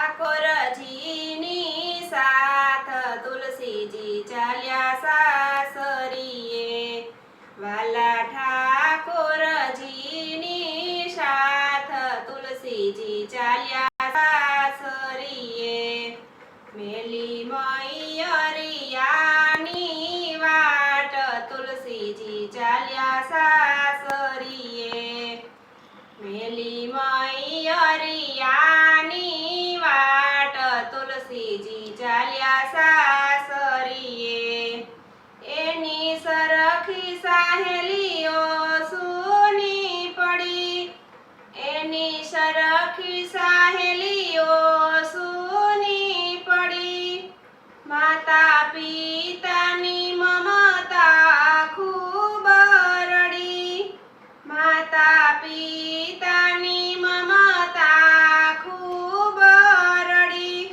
ઠાકોરજીની સાથ તુલસીજી ચાલ્યા સાસરીએ। વાલા ઠાકોરજીની સાથ તુલસીજી ચાલ્યા સાસરીએ। મેલી મૈયરિયાની વાટ તુલસીજી ચાલ્યા સાસરીએ। મેલી મૈયરિયાની વાટ તુલસીજી ચાલ્યા સાસરીએ। એની સરખી સહેલીઓ સૂની પડી, એની સરખી સહેલીઓ સૂની પડી। માતા પિતાની મમતા ખૂબ રડી, માતા પિતાની મમતા ખૂબ રડી।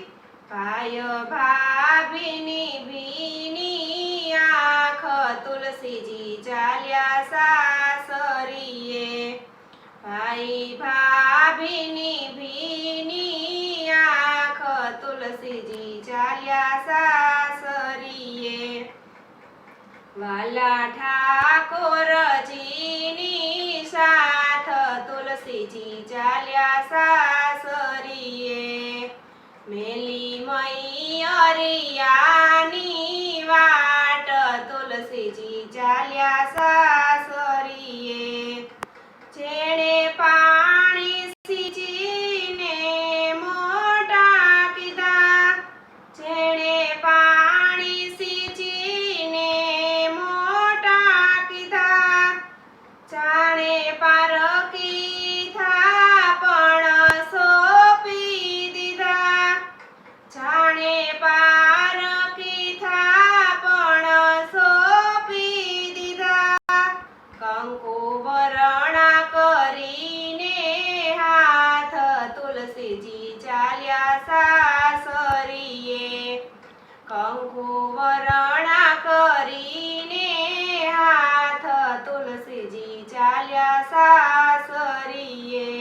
ભાઈ ભાભીની ભીની આંખ તુલસીજી ચાલ્યા સાસરીએ। ભાઈ ભાભીની ભીની આંખ તુલસીજી ચાલ્યા સાસરીએ। વાલા ઠાકોરજીની સાથ તુલસીજી ચાલ્યા સાસરીએ। મેલી મૈયરિયાની વાટ તુલસીજી ચાલ્યા સાસરીએ। જેણે પાણી સીંચીને મોટા કીધા, જેણે પાણી સીંચીને મોટા કીધા। જાણે પારકી થા પણ સોંપી દીધા, જાણે પારકી થા પણ સોંપી દીધા। કંકુ વરણા કરીને હાથ તુલસીજી ચાલ્યા સાસરીએ। કંકુ વરણા કરીને હાથ તુલસીજી ચાલ્યા સાસરીએ।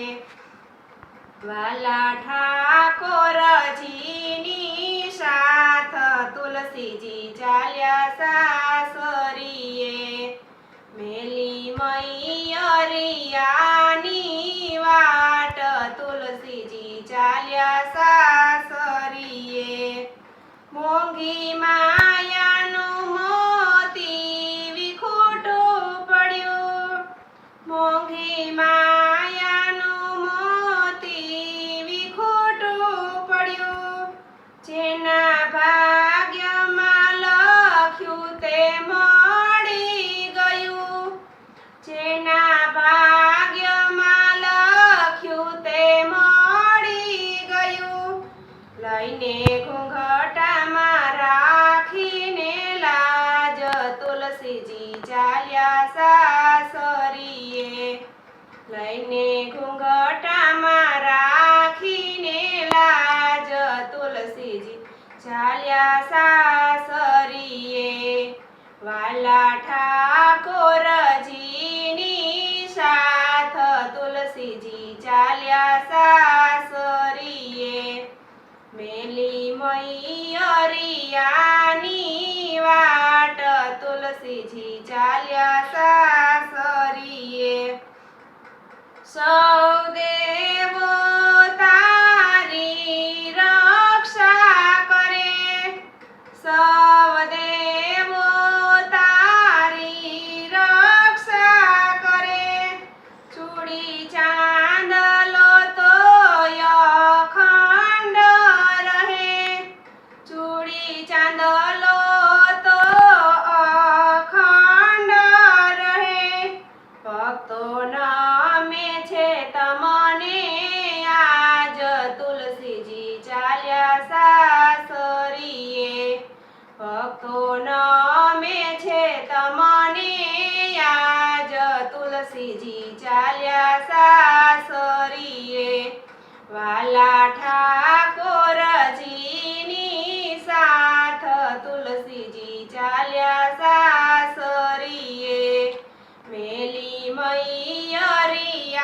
વાલા ઠાકોરજીની સાથ તુલસીજી ચાલ્યા સાસરીએ। મેલી મૈયરિયાની વાટ તુલસીજી ચાલ્યા સાસરીએ। મોંઘી માયાનું મોતી વિખૂટું પડ્યું, મોંઘી માયાનું મોતી વિખૂટું પડ્યું। જેના ભાગ્યમાં લખ્યું તે મળી ગયું, જેના ભાગ્યમાં લખ્યું તે મળી ગયું। લઈને ઘૂંઘટામાં રાખીને લાજ તુલસીજી ચાલ્યા સાસરીએ। લઈને ઘૂંઘટામાં રાખીને લાજ તુલસીજી ચાલ્યા સાસરીએ। વાલા ઠાકોરજીની સાથ તુલસીજી ચાલ્યા સાસરીએ। મેલી મૈયરિયાની વાટ તુલસીજી ચાલ્યા સાસરીએ। સૌ દેવો તારી રક્ષા કરે, સૌ દેવો તારી રક્ષા કરે। ચૂડી ચાંદલો તો અખંડ રહે, ચૂડી ચાંદલો તો અખંડ રહે। ભક્તો નમે છે તમને આજ તુલસીજી ચાલ્યા સાસરીએ। ભક્તો નમે છે તમને આજ તુલસીજી ચાલ્યા સાસરીએ। વાલા ઠાકોરજીની સાથ તુલસીજી ચાલ્યા સાસરીએ। મેલી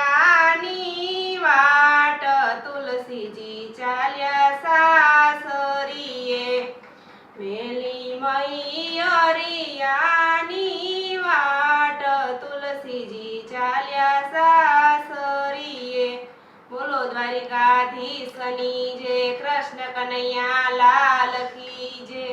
મૈયરિયાની વાટ તુલસીજી ચાલ્યા અહીં અરિયાની વાટ તુલસીજી ચાલ્યા સાસરીએ. બોલો દ્વારિકાધીશની જય, કૃષ્ણ કનૈયા લાલ કી જય.